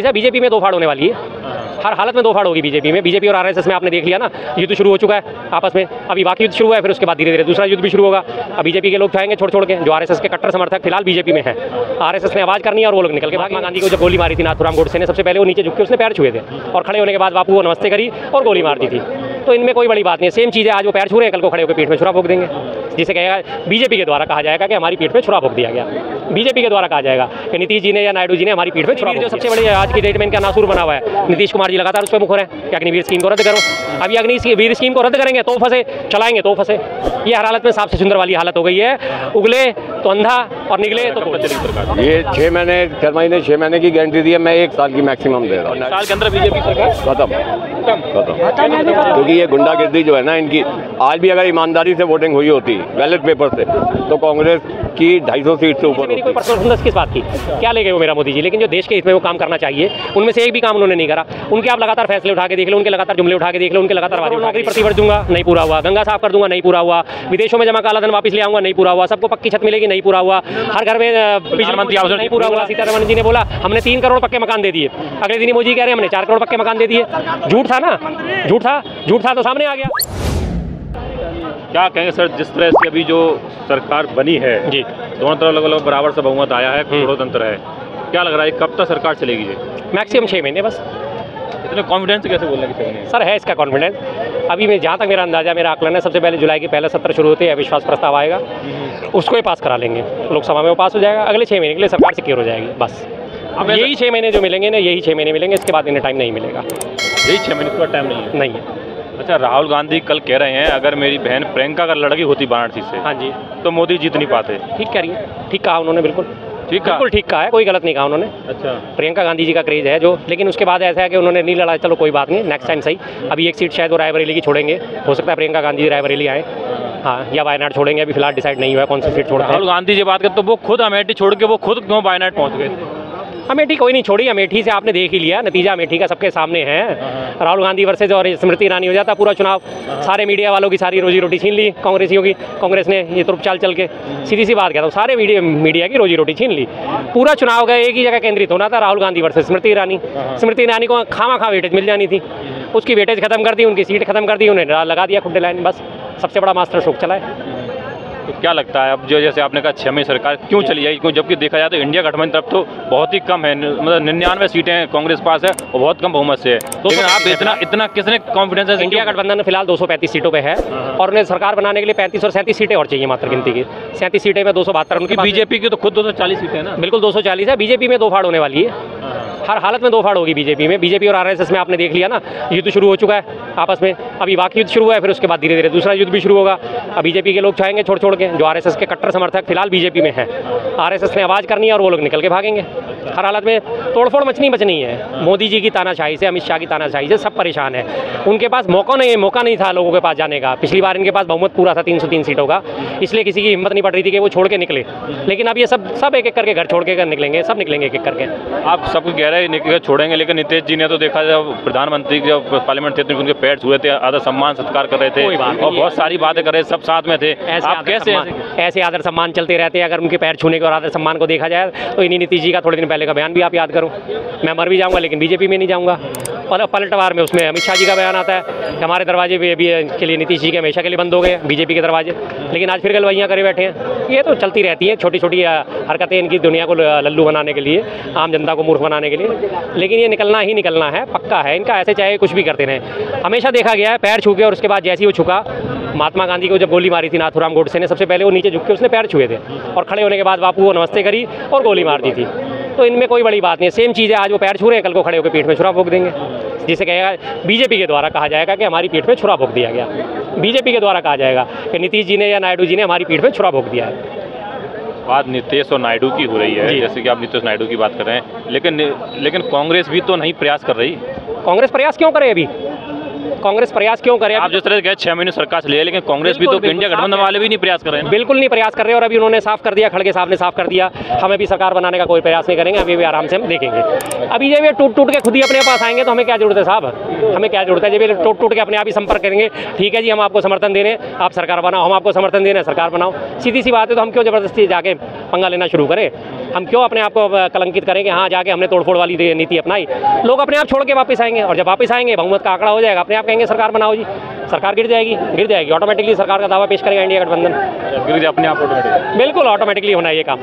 है, बीजेपी में दो फाड़ होने वाली है। हर हालत में दो फाड़ होगी बीजेपी में। बीजेपी और आरएसएस में आपने देख लिया ना, युद्ध शुरू हो चुका है आपस में। अभी बाकी युद्ध शुरू हुआ है, फिर उसके बाद धीरे धीरे दूसरा युद्ध भी शुरू होगा। अब बीजेपी के लोग चाहेंगे छोड़ छोड़ के, जो आरएसएस के कट्टर समर्थक फिलहाल बीजेपी में है। आरएसएस ने आवाज करनी है और वो लोग निकल के महात्मा गांधी को जब गोली मारी थी नाथूराम गोडसे ने, सबसे पहले वो नीचे झुक के उसने पैर छुए थे और खड़े होने के बाद बापू को नमस्ते करी और गोली मार दी थी। तो इनमें कोई बड़ी बात नहीं है, सेम चीज़ है। आज वो पैर छू रहे हैं, कल को खड़े होकर पीठ में छुरा भोग देंगे, जिसे कहेगा बीजेपी के द्वारा कहा जाएगा कि हमारी पीठ में छुरा भोग दिया गया। बीजेपी के द्वारा कहा जाएगा कि नीतीश जी ने या नायडू जी ने हमारी पीठ में छुरा। जो सबसे बड़ी आज की डेट में इनका नासूर बना हुआ है, नीतीश कुमार जी लगातार उस पर मुख हो रहे हैं कि अग्निवीर स्कीम को रद्द करो। अभी अग्निवीर स्कीम को रद्द करेंगे तो फंसे, चलाएंगे तो फंसे। ये हर हालत में सांप से सुंदर वाली हालत हो गई है। उगले तो अंधा और निकले तो ये 6 महीने 4 महीने 6 महीने की गारंटी दी है, मैं 1 साल की मैक्सिमम दे रहा हूँ। साल के अंदर बीजेपी सरकार खत्म, क्योंकि ये गुंडागर्दी जो है ना इनकी, आज भी अगर ईमानदारी से वोटिंग हुई होती बैलेट पेपर से तो कांग्रेस की 250 सीट से ऊपर। मेरी कोई पर्सनल खुंदस किस बात की, क्या ले गए वो मेरा मोदी जी, लेकिन जो देश के हित में वो काम करना चाहिए उनमें से एक भी काम उन्होंने नहीं करा। उनके आप लगातार फैसले उठा के देख लो, उनके लगातार जुमले उठा के देख लो, उनके लगातार नौकरी प्रतिवर्ष दूंगा नहीं पूरा हुआ, गंगा साफ कर दूंगा नहीं पूरा हुआ, विदेशों में जमा काला धन वापस ले आऊंगा नहीं पूरा हुआ, सबको पक्की छत मिलेगी नहीं पूरा हुआ, हर घर में बिजली मंत्री आवास नहीं पूरा हुआ। सीतारमण जी ने बोला हमने 3 करोड़ पक्के मकान दे दिए, अगले दिन मोदी कह रहे हैं हमने 4 करोड़ पक्के मकान दे दिए। झूठ था ना, झूठ था तो सामने आ गया। क्या कहेंगे सर, जिस तरह से अभी जो सरकार बनी है जी, दोनों तरफ अलग अलग बराबर से बहुमत आया है, गणतंत्र है, क्या लग रहा है कब तक सरकार चलेगी जी? मैक्सिमम 6 महीने बस। इतने कॉन्फिडेंस कैसे बोलने की सर है इसका कॉन्फिडेंस। अभी मैं जहाँ तक मेरा अंदाजा मेरा आकलन है, सबसे पहले जुलाई के पहले सत्र शुरू होते हैं, अविश्वास प्रस्ताव आएगा, उसको ही पास करा लेंगे, लोकसभा में वो पास हो जाएगा। अगले 6 महीने के लिए सरकार सिक्योर हो जाएगी बस। अब यही 6 महीने जो मिलेंगे ना, यही 6 महीने मिलेंगे, इसके बाद इन्हें टाइम नहीं मिलेगा। यही 6 महीने का टाइम नहीं है। अच्छा, राहुल गांधी कल कह रहे हैं अगर मेरी बहन प्रियंका अगर लड़की होती वाराणसी से, हाँ जी, तो मोदी जीत नहीं पाते। ठीक कह रही है, ठीक कहा उन्होंने, बिल्कुल ठीक कहा है, कोई गलत नहीं कहा उन्होंने। अच्छा, प्रियंका गांधी जी का क्रेज है जो, लेकिन उसके बाद ऐसा है कि उन्होंने नहीं लड़ा, चलो कोई बात नहीं, नेक्स्ट टाइम सही। अभी एक सीट शायद वो रायबरेली की छोड़ेंगे, हो सकता है प्रियंका गांधी रायबरेली आए, हाँ, या वायनाड छोड़ेंगे, अभी फिलहाल डिसाइड नहीं हुआ है कौन सी सीट छोड़ते हैं। राहुल गांधी जी बात करते तो वो खुद अमेठी छोड़ के वो खुद क्यों वायनाड पहुंच गए? अमेठी कोई नहीं छोड़ी, अमेठी से आपने देख ही लिया, नतीजा अमेठी का सबके सामने है। राहुल गांधी वर्सेज और स्मृति ईरानी हो जाता पूरा चुनाव, सारे मीडिया वालों की सारी रोजी रोटी छीन ली कांग्रेसियों की, कांग्रेस ने ये तुरुप चाल चल के, सीधी सी बात कहता हूँ, सारे मीडिया की रोजी रोटी छीन ली। पूरा चुनाव का एक ही जगह केंद्रित होना था, राहुल गांधी वर्सेज स्मृति ईरानी। स्मृति ईरानी को खामा वेटेज मिल जानी थी, उसकी वेटेज खत्म कर दी, उनकी सीट खत्म कर दी, उन्हें लगा दिया खुड्डे लाइन, बस सबसे बड़ा मास्टर स्ट्रोक चला है। तो क्या लगता है अब जो जैसे आपने कहा 6 महीने सरकार क्यों चली है, क्यों, जबकि देखा जाए तो इंडिया गठबंधन तरफ तो बहुत ही कम है, मतलब 99 सीटें कांग्रेस पास है और बहुत कम बहुमत से है। लेकिन आप इतना किसने कॉन्फिडेंस है? इंडिया गठबंधन फिलहाल 235 सीटों पे है और उन्हें सरकार बनाने के लिए 35 और 37 सीटें और चाहिए मात्र गिनती की। 37 सीटें में 272 उनकी, बीजेपी की तो खुद 240 सीटें है ना। बिल्कुल 240 है, बीजेपी में दो फाड़ होने वाली है, हर हालत में दो फाड़ होगी बीजेपी में। बीजेपी और आरएसएस में आपने देख लिया ना, युद्ध शुरू हो चुका है आपस में। अभी बाकी युद्ध शुरू हुआ है, फिर उसके बाद धीरे धीरे दूसरा युद्ध भी शुरू होगा। अब बीजेपी के लोग चाहेंगे छोड़ छोड़ के, जो आरएसएस के कट्टर समर्थक फिलहाल बीजेपी में है। आरएसएस ने आवाज करनी है और वो लोग निकल के भागेंगे। हर हालत में तोड़फोड़ बचनी है। मोदी जी की तानाशाही से, अमित शाह की तानाशाही से सब परेशान है। उनके पास मौका नहीं था लोगों के पास जाने का। पिछली बार इनके पास बहुमत पूरा था 303 सीटों का, इसलिए किसी की हिम्मत नहीं पड़ रही थी कि वो छोड़ के निकले। लेकिन अब ये सब एक एक करके घर छोड़ के निकलेंगे, सब निकलेंगे एक एक करके। आप सबको कह रहे हैं छोड़ेंगे, लेकिन नीतीश जी ने तो देखा जब प्रधानमंत्री जब पार्लियामेंट थे तो उनके पैर छुए थे, आदर सम्मान सत्कार कर रहे थे और बहुत सारी बातें कर रहे थे, सब साथ में थे। आप कैसे ऐसे आदर सम्मान चलते रहते हैं? अगर उनके पैर छूने के और आदर सम्मान को देखा जाए तो इन्हीं नीतीश जी का थोड़े दिन पहले का बयान भी आप याद करो, मैं मर भी जाऊंगा लेकिन बीजेपी में नहीं जाऊंगा। और पलटवार में उसमें अमित शाह जी का बयान आता है कि हमारे दरवाजे भी के लिए नीतीश जी के हमेशा के लिए बंद हो गए बीजेपी के दरवाजे, लेकिन आज फिर गलवाइयाँ करे बैठे हैं। ये तो चलती रहती है, छोटी छोटी हरकतें इनकी, दुनिया को लल्लू बनाने के लिए, आम जनता को मूर्ख बनाने के लिए। लेकिन ये निकलना ही निकलना है, पक्का है इनका, ऐसे चाहे कुछ भी करते रहें। हमेशा देखा गया है पैर छू के और उसके बाद जैसे ही वो छुका, महात्मा गांधी को जब गोली मारी थी नाथूराम गोडसे ने, सबसे पहले वो नीचे झुक के उसने पैर छुए थे और खड़े होने के बाद बापू को नमस्ते करी और गोली मार दी थी। तो इनमें कोई बड़ी बात नहीं है, सेम चीज़ है। आज वो पैर छू रहे हैं, कल को खड़े होकर पीठ में छुरा भोग देंगे, जिसे कहेगा बीजेपी के द्वारा कहा जाएगा कि हमारी पीठ में छुरा भोग दिया गया। बीजेपी के द्वारा कहा जाएगा कि नीतीश जी ने या नायडू जी ने हमारी पीठ में छुरा भोग दिया है। बात नीतीश और नायडू की हो रही है, जैसे कि आप नीतीश नायडू की बात कर रहे हैं, लेकिन कांग्रेस भी तो नहीं प्रयास कर रही। कांग्रेस प्रयास क्यों करे? अभी कांग्रेस प्रयास क्यों करे? आप जिस तरह से कहे 6 महीने सरकार से लिए, लेकिन कांग्रेस भी तो इंडिया गठबंधन वाले भी नहीं प्रयास कर रहे हैं। बिल्कुल नहीं प्रयास कर रहे, और अभी उन्होंने साफ कर दिया, खड़गे साहब ने साफ कर दिया, हमें भी सरकार बनाने का कोई प्रयास नहीं करेंगे, अभी भी आराम से हम देखेंगे। अभी जब ये टूट टूट के खुद ही अपने पास आएंगे तो हमें क्या जरूरत है साहब? हमें क्या जरूरत है? जब ये टूट टूट के अपने आप ही संपर्क करेंगे, ठीक है जी हम आपको समर्थन दे रहे हैं, आप सरकार बनाओ, हम आपको समर्थन दे रहे हैं, सरकार बनाओ, सीधी सी बात है। तो हम क्यों जबरदस्ती जाके पंगा लेना शुरू करें? हम क्यों अपने आप को कलंकित करें कि हाँ जाके हमने तोड़फोड़ वाली नीति अपनाई? लोग अपने आप छोड़ के वापस आएंगे, और जब वापस आएंगे बहुमत का आंकड़ा हो जाएगा, अपने आप कहेंगे सरकार बनाओ जी, सरकार गिर जाएगी ऑटोमेटिकली। सरकार का दावा पेश करेगा इंडिया गठबंधन, गिर जाए अपने आप ऑटोमेटिक, बिल्कुल ऑटोमेटिकली होना है ये काम।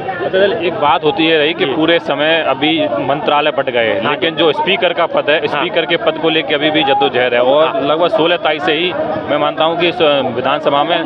एक बात होती है रही कि पूरे समय अभी मंत्रालय बट गए, लेकिन जो स्पीकर का पद है, स्पीकर के पद को लेकर अभी भी जद्दोजहद है, और लगभग 16 तारीख से ही मैं मानता हूँ कि इस विधानसभा में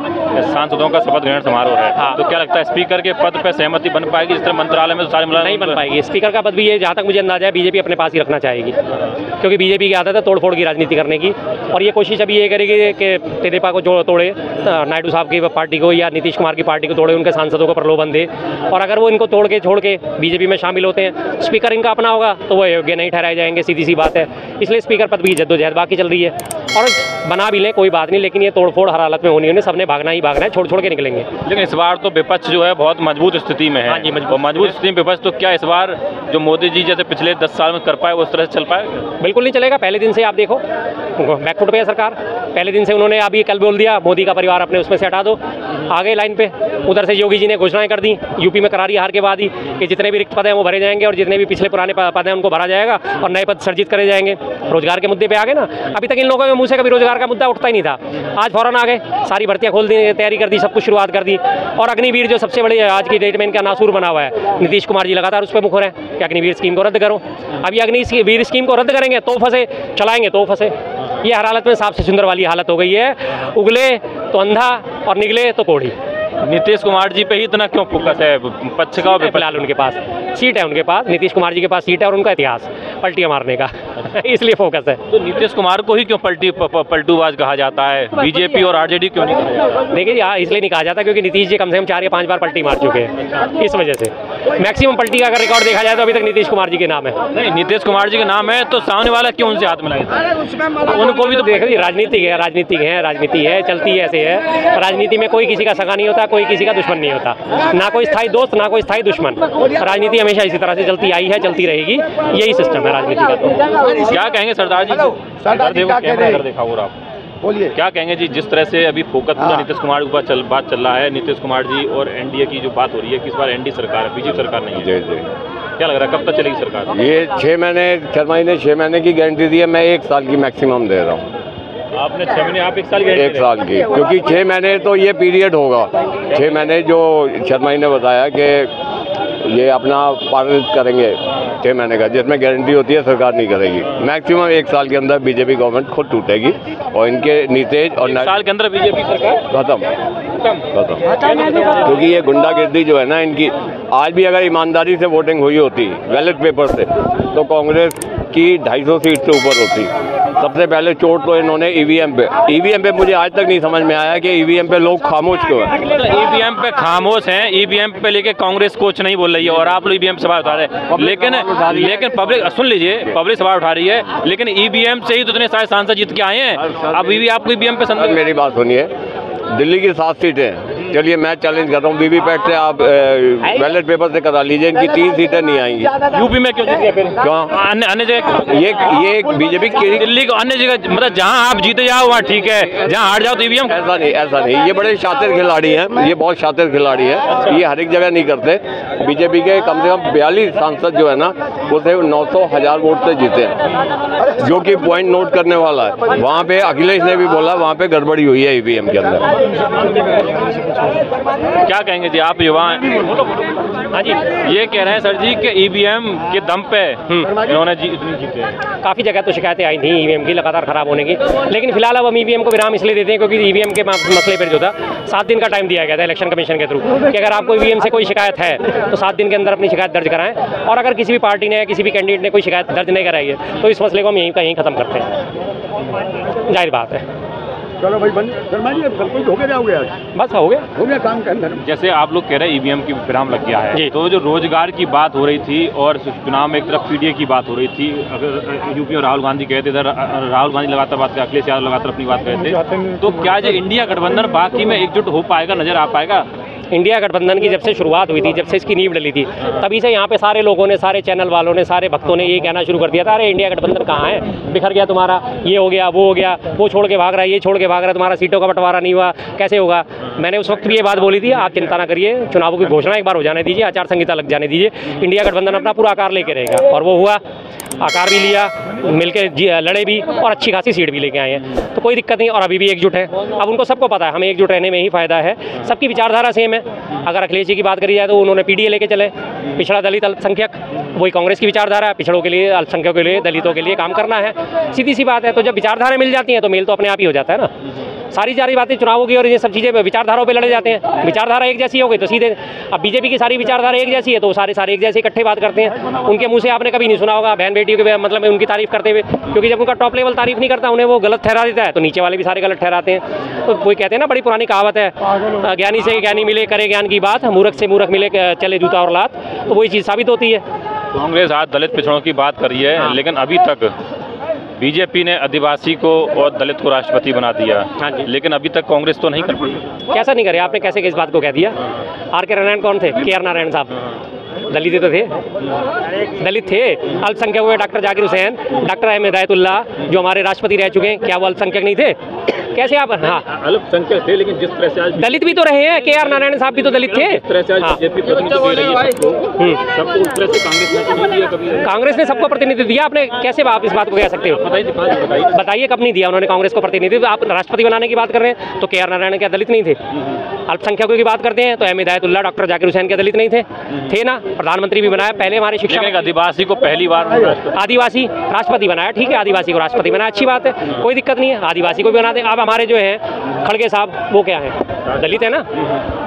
सांसदों का शपथ ग्रहण समारोह है। तो क्या लगता है स्पीकर के पद पर सहमति बन पाएगी? इस तरह मंत्रालय में तो सारे नहीं बन पाएगी। स्पीकर का पद भी ये, जहाँ तक मुझे अंदाजा है, बीजेपी अपने पास ही रखना चाहेगी, क्योंकि बीजेपी की आदत है तोड़फोड़ की राजनीति करने की, और ये कोशिश अभी ये करेगी कि तेदेपा को जो तोड़े, नायडू साहब की पार्टी को या नीतीश कुमार की पार्टी को तोड़े, उनके सांसदों को प्रलोभन दे, और अगर वो इनको तोड़ के छोड़ के बीजेपी में शामिल होते हैं, स्पीकर इनका अपना होगा तो वो योग्य नहीं ठहराए जाएंगे, सीधी सी बात है। इसलिए स्पीकर पद भी जद्दोजहद बाकी चल रही है, और बना भी लें कोई बात नहीं, लेकिन ये तोड़फोड़ हर हालत में होनी है, सबने भागना ही भागना है, छोड़ छोड़ के निकलेंगे। लेकिन इस बार तो विपक्ष जो है बहुत मजबूत स्थिति में है। हाँ जी, मजबूत स्थिति में विपक्ष, तो क्या इस बार जो मोदी जी जैसे पिछले 10 साल में कर पाए उस तरह से चल पाएगा? बिल्कुल नहीं चलेगा। पहले दिन से आप देखो बैकफुट पे है सरकार, पहले दिन से उन्होंने अभी कल बोल दिया मोदी का परिवार अपने उसमें से हटा दो, आ गए लाइन पे। उधर से योगी जी ने घोषणाएं कर दी यूपी में करारी हार के बाद ही कि जितने भी रिक्त पद हैं वो भरे जाएंगे, और जितने भी पिछले पुराने पद हैं उनको भरा जाएगा, और नए पद सृजित करे जाएंगे। रोजगार के मुद्दे पे आ गए ना, अभी तक इन लोगों के मुंह से कभी रोजगार का मुद्दा उठता ही नहीं था, आज फौरन आ गए, सारी भर्तियां खोल दी, तैयारी कर दी, सब कुछ शुरुआत कर दी। और अग्निवीर जो सबसे बड़े आज की डेट में इनका नासूर बना हुआ है, नीतीश कुमार जी लगातार उस पर मुखर है कि अग्निवीर स्कीम को रद्द करो। अभी अग्निवीर स्कीम को रद्द करेंगे तो फंसे, चलाएंगे तो फंसे। ये हर हालत में साफ से सुंदर वाली हालत हो गई है, उगले तो अंधा और निगले तो कोढ़ी। नीतीश कुमार जी पे ही इतना क्यों फोकस है? पक्ष का फिलहाल उनके पास सीट है, उनके पास नीतीश कुमार जी के पास सीट है, और उनका इतिहास पलटियां मारने का इसलिए फोकस है। तो नीतीश कुमार को ही क्यों पलटूबाज कहा जाता है? बीजेपी और आरजेडी क्यों नहीं कहा जाता? देखिए जी, इसलिए नहीं कहा जाता क्योंकि नीतीश जी कम से कम 4 या 5 बार पलटी मार चुके हैं, इस वजह से मैक्सिमम पलटी का अगर रिकॉर्ड देखा जाए तो अभी तक नीतीश कुमार जी के नाम है। नहीं, नीतीश कुमार जी के नाम है तो सामने वाला क्यों उनसे हाथ मिलाएगा? उनको भी तो देखिए, राजनीति है, चलती है, ऐसे है। राजनीति में कोई किसी का सगा नहीं होता, कोई किसी का दुश्मन नहीं होता, ना कोई स्थायी दोस्त ना कोई स्थायी दुश्मन। राजनीति हमेशा इसी तरह से चलती आई है, चलती रहेगी, यही सिस्टम है राजनीति का। तो क्या कहेंगे सरदार जी? देखा हो आप बोलिए, क्या कहेंगे जी? जिस तरह से अभी फोकस पूरा नीतीश कुमार के ऊपर बात चल रहा है, नीतीश कुमार जी और एनडीए की जो बात हो रही है कि इस बार एनडीए सरकार है, बीजेपी सरकार नहीं है। जी जी, क्या लग रहा है कब तक चलेगी सरकार? ये 6 महीने, शर्मा जी ने 6 महीने की गारंटी दी है, मैं 1 साल की मैक्सिमम दे रहा हूँ। आपने 6 महीने, आप 1 साल की? 1 साल की, क्योंकि 6 महीने तो ये पीरियड होगा। 6 महीने जो शर्मा जी ने बताया कि ये अपना पारित करेंगे 6 महीने का, जिसमें गारंटी होती है सरकार नहीं करेगी। मैक्सिमम 1 साल के अंदर बीजेपी गवर्नमेंट खुद टूटेगी, और इनके नीतीश और 1 साल के अंदर बीजेपी सरकार खत्म, क्योंकि ये गुंडागिर्दी जो है ना इनकी, आज भी अगर ईमानदारी से वोटिंग हुई होती बैलेट पेपर से तो कांग्रेस की 250 सीट से ऊपर होती। सबसे पहले चोट तो इन्होंने ईवीएम पे मुझे आज तक नहीं समझ में आया कि ईवीएम पे लोग खामोश क्यों हैं। ईवीएम पे खामोश हैं, ईवीएम पे लेके कांग्रेस कुछ नहीं बोल रही है, और आप लोग ईवीएम सवाल उठा रहे हैं। लेकिन पब्लिक, सुन लीजिए, पब्लिक सवाल उठा रही है, लेकिन ईवीएम से ही तो इतने सारे सांसद जीत के आए हैं। अभी भी आपको ईवीएम पे संदेह? मेरी बात सुनिए, दिल्ली की 7 सीटें, चलिए मैं चैलेंज कर रहा हूँ, वीवीपैट से आप बैलेट पेपर से करा लीजिए, इनकी 3 सीटें नहीं आएंगी। यूपी में क्यों जीत गए फिर? क्यों? अन्य जगह ये बीजेपी की, दिल्ली को अन्य जगह, मतलब जहाँ आप जीते जाओ वहाँ ठीक है, जहाँ हार जाओ तो ईवीएम? ऐसा नहीं, ये बड़े शातिर खिलाड़ी हैं, ये बहुत शातिर खिलाड़ी है, ये हर एक जगह नहीं करते। बीजेपी के कम से कम 42 सांसद जो है ना, वो सिर्फ 900,000 वोट से जीते हैं, जो कि पॉइंट नोट करने वाला है। वहाँ पे अखिलेश ने भी बोला वहाँ पे गड़बड़ी हुई है ईवीएम के अंदर। क्या कहेंगे जी, आप युवा हैं? हाँ जी, ये कह रहे हैं सर जी कि ईवीएम के दम पे इन्होंने इतनी जीते हैं। काफ़ी जगह तो शिकायतें आई थी ईवीएम की लगातार खराब होने की, लेकिन फिलहाल अब हम ईवीएम को विराम इसलिए देते हैं क्योंकि ईवीएम के मसले पर जो था 7 दिन का टाइम दिया गया था इलेक्शन कमीशन के थ्रू कि अगर आपको ईवीएम से कोई शिकायत है तो 7 दिन के अंदर अपनी शिकायत दर्ज कराएं, और अगर किसी भी पार्टी ने, किसी भी कैंडिडेट ने कोई शिकायत दर्ज नहीं कराई है तो इस मसले को हम यहीं खत्म करते हैं, जाहिर बात है। चलो भाई बंद शर्मा जी, सब कुछ हो गया जाओगे आज, बस हो गया काम के अंदर। जैसे आप लोग कह रहे हैं ईवीएम की विराम लग गया जी। है, तो जो रोजगार की बात हो रही थी और चुनाव में एक तरफ पीडीए की बात हो रही थी, अगर यूपी और राहुल गांधी कहते थे, राहुल गांधी लगातार बात करते, अखिलेश यादव लगातार अपनी बात कहते, तो क्या जो इंडिया गठबंधन बाकी में एकजुट हो पाएगा, नजर आ पाएगा? इंडिया गठबंधन की जब से शुरुआत हुई थी, जब से इसकी नींव डली थी, तभी से यहाँ पे सारे लोगों ने, सारे चैनल वालों ने, सारे भक्तों ने ये कहना शुरू कर दिया था, अरे इंडिया गठबंधन कहाँ है, बिखर गया तुम्हारा, ये हो गया, वो हो गया, वो छोड़ के भाग रहा है, ये छोड़ के भाग रहा है, तुम्हारा सीटों का बंटवारा नहीं हुआ, कैसे होगा। मैंने उस वक्त भी ये बात बोली थी, आप चिंता ना करिए, चुनावों की घोषणा एक बार हो जाने दीजिए, आचार संहिता लग जाने दीजिए, इंडिया गठबंधन अपना पूरा आकार लेके रहेगा। और वो हुआ, आकार भी लिया, मिलकर लड़े भी और अच्छी खासी सीट भी लेके आए हैं, तो कोई दिक्कत नहीं। और अभी भी एकजुट है। अब उनको सबको पता है हमें एकजुट रहने में ही फायदा है, सबकी विचारधारा सेम है। अगर अखिलेश जी की बात करी जाए तो उन्होंने पीडीए लेके चले, पिछड़ा दलित अल्पसंख्यक, वही कांग्रेस की विचारधारा है, पिछड़ों के लिए, अल्पसंख्यकों के लिए, दलितों के लिए काम करना है, सीधी सी बात है। तो जब विचारधारा मिल जाती हैं तो मेल तो अपने आप ही हो जाता है ना। सारी बातें चुनावों की और ये सब चीज़ें विचारधाराओं पे लड़े जाते हैं, विचारधारा एक जैसी हो गई तो सीधे, अब बीजेपी की सारी विचारधारा एक जैसी है तो सारे एक जैसे इकट्ठे बात करते हैं। उनके मुंह से आपने कभी नहीं सुना होगा बहन बेटियों के मतलब उनकी तारीफ करते हुए, क्योंकि जब उनका टॉप लेवल तारीफ नहीं करता, उन्हें वो गलत ठहरा देता है, तो नीचे वाले भी सारे गलत ठहराते हैं। तो कोई कहते हैं ना, बड़ी पुरानी कहावत है, ज्ञानी से ज्ञानी मिले करे ज्ञान की बात, मूर्ख से मूर्ख मिले चले जूता और लात, तो वही चीज़ साबित होती है। कांग्रेस आज दलित पिछड़ों की बात कर रही है, लेकिन अभी तक बीजेपी ने आदिवासी को और दलित को राष्ट्रपति बना दिया, लेकिन अभी तक कांग्रेस तो नहीं कर पाई। कैसा नहीं करे, आपने कैसे किस बात को कह दिया? आर के नारायण कौन थे? के आर नारायण साहब दलित ही तो थे, दलित थे। अल्पसंख्यक हुए डॉक्टर जाकिर हुसैन, डॉक्टर अहमद हिदायतुल्लाह जो हमारे राष्ट्रपति रह चुके हैं, क्या वो अल्पसंख्यक नहीं थे? कैसे आप? हाँ, अल्पसंख्यक थे, लेकिन जिस तरह से आज दलित भी तो रहे हैं, के आर नारायण साहब भी तो दलित थे। कांग्रेस ने सबको प्रतिनिधित्व दिया, आपने कैसे आप इस बात को कह सकते हो? बताइए कब नहीं दिया उन्होंने कांग्रेस को प्रतिनिधित्व? आप राष्ट्रपति बनाने की बात कर रहे हैं तो के आर नारायण क्या दलित नहीं थे? अल्पसंख्यकों की बात करते हैं तो अहमद हिदायतुल्लाह, डॉक्टर जाकिर हुसैन के दलित नहीं थे? थे ना, प्रधानमंत्री भी बनाया पहले हमारे शिक्षा। आदिवासी को पहली बार आदिवासी राष्ट्रपति बनाया, ठीक है, आदिवासी को राष्ट्रपति बनाया, अच्छी बात है, कोई दिक्कत नहीं है, आदिवासी को भी बना दें। अब हमारे जो है खड़गे साहब, वो क्या है? दलित है ना,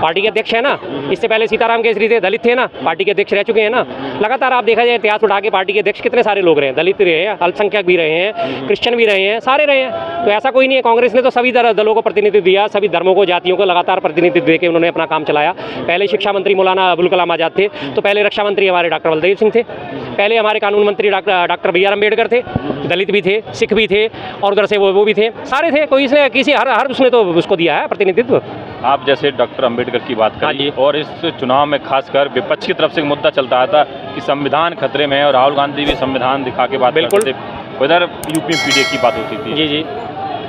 पार्टी के अध्यक्ष है ना। इससे पहले सीताराम केसरी थे, दलित थे ना, पार्टी के अध्यक्ष रह चुके हैं ना। लगातार आप देखा जाए इतिहास उठा के, पार्टी के अध्यक्ष कितने सारे लोग रहे हैं, दलित रहे हैं, अल्पसंख्यक भी रहे हैं, क्रिश्चियन भी रहे हैं, सारे रहे हैं। तो ऐसा कोई नहीं है, कांग्रेस ने तो सभी दलों को प्रतिनिधित्व दिया, सभी धर्मों को, जातियों को लगातार प्रतिनिधित्व देकर उन्होंने अपना काम चलाया। पहले शिक्षा मंत्री मौलाना अबुल कलाम आजाद थे, तो पहले रक्षा मंत्री हमारे डॉक्टर बलदेव सिंह थे, पहले हमारे कानून मंत्री डॉक्टर बी आर अम्बेडकर थे, दलित भी थे, सिख भी थे, और उधर से वो भी थे, सारे थे। कोई इसने किसी हर उसने तो उसको दिया है प्रतिनिधित्व। आप जैसे डॉक्टर अंबेडकर की बात करिए, और इस चुनाव में खासकर विपक्ष की तरफ से मुद्दा चलता था कि संविधान खतरे में है, और राहुल गांधी भी संविधान दिखा के बात करते थे, उधर यूपी पीडीए की बात होती थी। जी,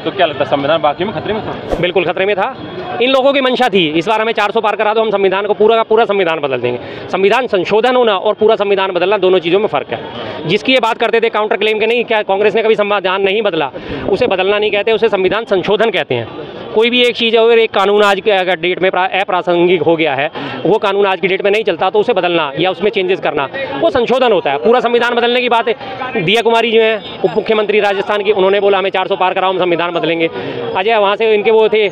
तो क्या लगता है संविधान बाकी में खतरे में था? बिल्कुल खतरे में था। इन लोगों की मंशा थी इस बार हमें 400 पार करा दो, हम संविधान को पूरा का पूरा संविधान बदल देंगे। संविधान संशोधन होना और पूरा संविधान बदलना, दोनों चीज़ों में फ़र्क है। जिसकी ये बात करते थे काउंटर क्लेम के, नहीं, क्या कांग्रेस ने कभी संविधान नहीं बदला, उसे बदलना नहीं कहते, उसे संविधान संशोधन कहते हैं। कोई भी एक चीज़ अगर एक कानून आज के अगर डेट में अप्रासंगिक हो गया है, वो कानून आज की डेट में नहीं चलता, तो उसे बदलना या उसमें चेंजेस करना, वो संशोधन होता है। पूरा संविधान बदलने की बात है। दिया कुमारी जो है उप मुख्यमंत्री राजस्थान की, उन्होंने बोला हमें 400 पार कराओ, हम संविधान बदलेंगे। अजय वहाँ से इनके वो थे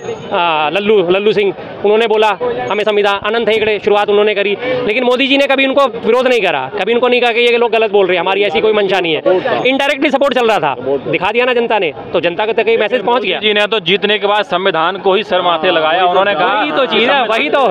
लल्लू सिंह, उन्होंने बोला हमें संविधान। अनंत हेगड़े, शुरुआत उन्होंने करी, लेकिन मोदी जी ने कभी उनको विरोध नहीं करा, कभी उनको नहीं कहा कि ये लोग गलत बोल रहे हैं, हमारी ऐसी कोई मंशा नहीं है। इनडायरेक्टली सपोर्ट चल रहा था, दिखा दिया ना जनता ने, तो जनता तक ये मैसेज पहुँच गया। जी ने तो जीतने के बाद संविधान को ही सर माथे लगाया, उन्होंने कहा वही तो चीज़ है, वही तो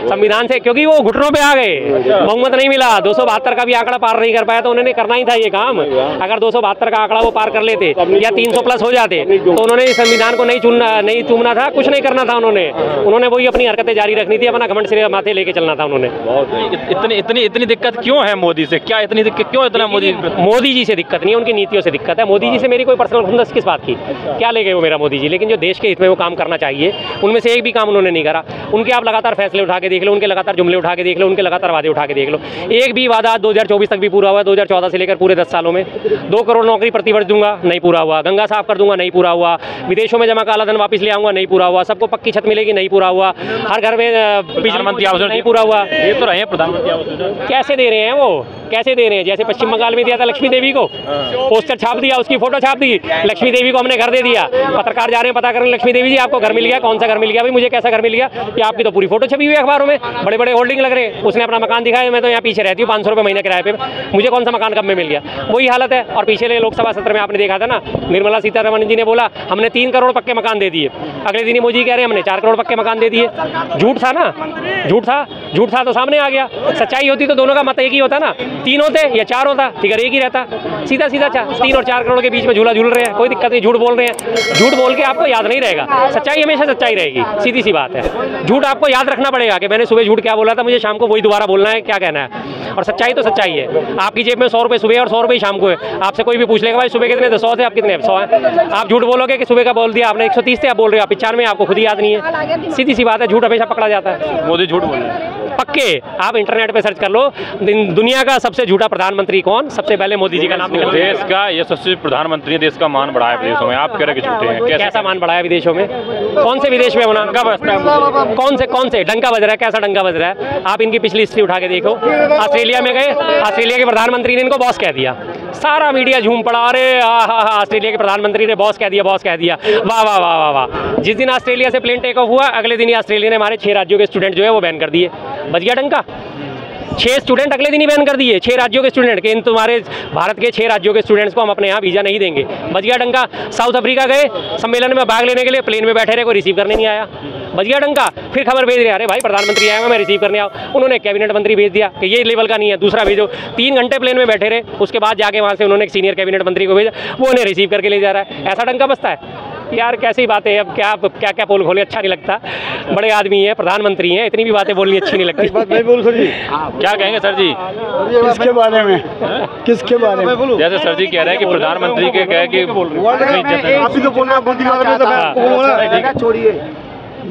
संविधान से, क्योंकि वो घुटनों पे आ गए, बहुमत नहीं मिला, 272 का भी आंकड़ा पार नहीं कर पाया, तो उन्होंने करना ही था ये काम। अगर 272 का आंकड़ा वो पार कर लेते या 300 प्लस हो जाते, तो उन्होंने संविधान को नहीं चूमना था, कुछ नहीं करना था। उन्होंने वही अपनी हरकतें जारी रखनी थी, अपना घमंड सिरे माथे लेके चलना था उन्होंने। इतनी दिक्कत क्यों है मोदी से? क्या इतनी दिक्कत क्यों? इतना मोदी जी से दिक्कत नहीं है, उनकी नीतियों से दिक्कत है। मोदी जी से मेरी कोई पर्सनल खुंदस किस बात की, क्या ले गए वो मेरा मोदी जी, लेकिन जो देश के हित में वो काम करना चाहिए, उनमें से एक भी काम उन्होंने नहीं करा। उनके आप लगातार फैसले उठा के देख लो, उनके लगातार जुमले उठा के देख लो, उनके लगातार वादे उठा के देख लो, एक भी वादा 2024 तक भी पूरा हुआ? 2014 से लेकर पूरे 10 सालों में 2 करोड़ नौकरी प्रतिवर्ष दूंगा, नहीं पूरा हुआ। गंगा साफ कर दूंगा, नहीं पूरा हुआ। विदेशों में जमा काला धन वापस ले आऊंगा, नहीं पूरा हुआ। सबको पक्की छत मिलेगी, नहीं पूरा हुआ। हर घर में प्रधानमंत्री आवास नहीं पूरा हुआ। ये तो रहे हैं प्रधानमंत्री आवास, कैसे दे रहे हैं वो, कैसे दे रहे हैं? जैसे पश्चिम बंगाल में दिया था लक्ष्मी देवी को, पोस्टर छाप दिया, उसकी फोटो छाप दी, लक्ष्मी देवी को हमने घर दे दिया। पत्रकार जा रहे हैं पता करें, लक्ष्मी देवी जी आपको घर मिल गया, कौन सा घर मिल गया? भाई मुझे कैसा घर मिल गया? ये आपकी तो पूरी फोटो छपी हुई है अखबारों में, बड़े बड़े होल्डिंग लग रहे हैं। उसने अपना मकान दिखाया, मैं तो यहाँ पीछे रहती हूँ, 500 रुपये महीने किराए पे, मुझे कौन सा मकान कब में मिल गया? वही हालत है। और पीछे लोग लोकसभा सत्र में आपने देखा था ना, निर्मला सीतारमण जी ने बोला हमने 3 करोड़ पक्के मकान दे दिए, अगले दिन ही मोदी कह रहे हैं हमने 4 करोड़ पक्के मकान दे दिए। झूठ था ना, झूठ था तो सामने आ गया। सच्चाई होती तो दोनों का मत एक ही होता ना, 3 होते या 4 होता, फिगर एक ही रहता। सीधा 3 और 4 करोड़ के बीच में झूला झूल रहे हैं, कोई दिक्कत नहीं। झूठ बोल रहे हैं, झूठ बोल के आपको याद नहीं रहेगा। सच्चाई हमेशा सच्चाई रहेगी, सीधी सी बात है। झूठ आपको याद रखना पड़ेगा कि मैंने सुबह झूठ क्या बोला था, मुझे शाम को वही दोबारा बोलना है, क्या कहना है। और सच्चाई तो सच्चाई है। आपकी जेब में 100 रुपये सुबह और 100 रुपये शाम को है। आपसे कोई भी पूछ लेगा भाई सुबह कितने थे, 100 थे, आप कितने 100 हैं। आप झूठ बोलोगे कि सुबह का बोल दिया आपने 130 थे, आप बोल रहे हो आप 95, आपको खुद ही याद नहीं है। सीधी सी बात है, झूठ हमेशा पकड़ा जाता है। मोदी झूठ बोल रहे हैं पक्के। आप इंटरनेट पे सर्च कर लो, दुनिया का सबसे झूठा प्रधानमंत्री कौन, सबसे पहले मोदी जी का नाम निकल। देश का यशस्वी प्रधानमंत्री, देश का मान बढ़ाया विदेशों में, आप कह रहे कि झूठे हैं। कैसा मान बढ़ाया विदेशों में? कौन से विदेश में होना? डंका बजता है। कौन से डंका बज रहा है? कैसा डंका बज रहा है? आप इनकी पिछली हिस्ट्री उठा के देखो। ऑस्ट्रेलिया में गए, ऑस्ट्रेलिया के प्रधानमंत्री ने इनको बॉस कह दिया, सारा मीडिया झूम पड़ा, अरे ऑस्ट्रेलिया के प्रधानमंत्री ने बॉस कह दिया, बॉस कह दिया, वाह वाह वाह वाह वाह। जिस दिन ऑस्ट्रेलिया से प्लेन टेक ऑफ हुआ, अगले दिन ही ऑस्ट्रेलिया ने हमारे 6 राज्यों के स्टूडेंट जो है वो बैन कर दिए। बच गया डंका। 6 स्टूडेंट अगले दिन ही बैन कर दिए, 6 राज्यों के स्टूडेंट के। इन तुम्हारे भारत के 6 राज्यों के स्टूडेंट्स को हम अपने यहाँ वीज़ा नहीं देंगे। बच गया डंका। साउथ अफ्रीका गए सम्मेलन में भाग लेने के लिए, प्लेन में बैठे रहे, कोई रिसीव करने नहीं आया। बच गया डंका। फिर खबर भेज रहे, अरे भाई प्रधानमंत्री आया मैं रिसीव करने आओ। उन्होंने कैबिनेट मंत्री भेज दिया कि ये लेवल का नहीं है, दूसरा भेजो। 3 घंटे प्लेन में बैठे रहे, उसके बाद जाके वहाँ से उन्होंने एक सीनियर कैबिनेट मंत्री को भेजा, वो उन्हें रिसीव करके ले जा रहा है। ऐसा डंका बसता है यार? कैसी बातें। अब क्या पोल खोले, अच्छा नहीं लगता। बड़े आदमी हैं, प्रधानमंत्री हैं, इतनी भी बातें बोलनी अच्छी नहीं लगती। क्या कहेंगे सर जी किसके बारे में? किसके बारे में? जैसे सर जी कह रहे हैं कि प्रधानमंत्री के कहे कि आप ही तो बोल रहे हैं, छोड़िए।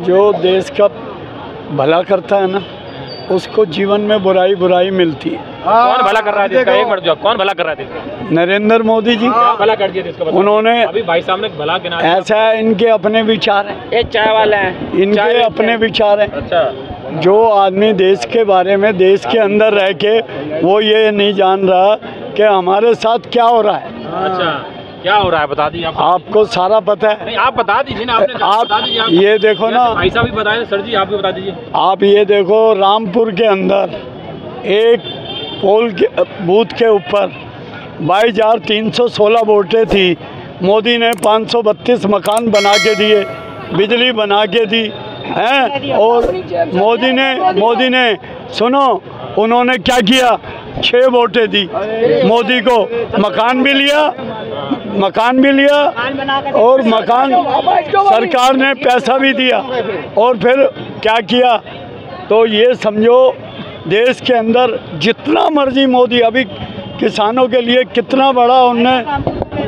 जो देश का भला करता है ना, उसको जीवन में बुराई मिलती है। कौन भला कर रहा है देश का? एक मिनट जो, कौन भला कर रहा है देश का? नरेंद्र मोदी जी भला कर दिया देश का। उन्होंने अभी भाई साहब ने भला गिना। ऐसा है, इनके अपने विचार हैं, एक चाय वाला है, इनके अपने विचार हैं। अच्छा, जो आदमी देश के बारे में, देश के अंदर रह के वो ये नहीं जान रहा कि हमारे साथ क्या हो रहा है। अच्छा, क्या हो रहा है बता दीजिए। आपको सारा पता है। नहीं, आप बता दीजिए ना, आपने आप बता दीजिए। आप ये देखो ना, भाई साहब भी बताएं सर जी, आप भी बता दीजिए। आप ये देखो, रामपुर के अंदर एक पोल के बूथ के ऊपर 22,316 वोटें थी। मोदी ने 532 मकान बना के दिए, बिजली बना के दी हैं। और मोदी ने सुनो, उन्होंने क्या किया? 6 वोटें दी मोदी को, मकान भी लिया और मकान सरकार ने पैसा भी दिया। और फिर क्या किया? तो ये समझो, देश के अंदर जितना मर्जी मोदी, अभी किसानों के लिए कितना बड़ा उनने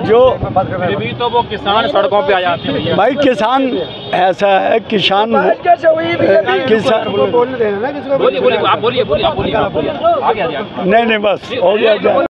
जो भी, तो वो किसान सड़कों पे आ जाते हैं भैया। भाई किसान ऐसा है, किसान बोलिए आप बोलिए, आ गया नहीं बस हो गया।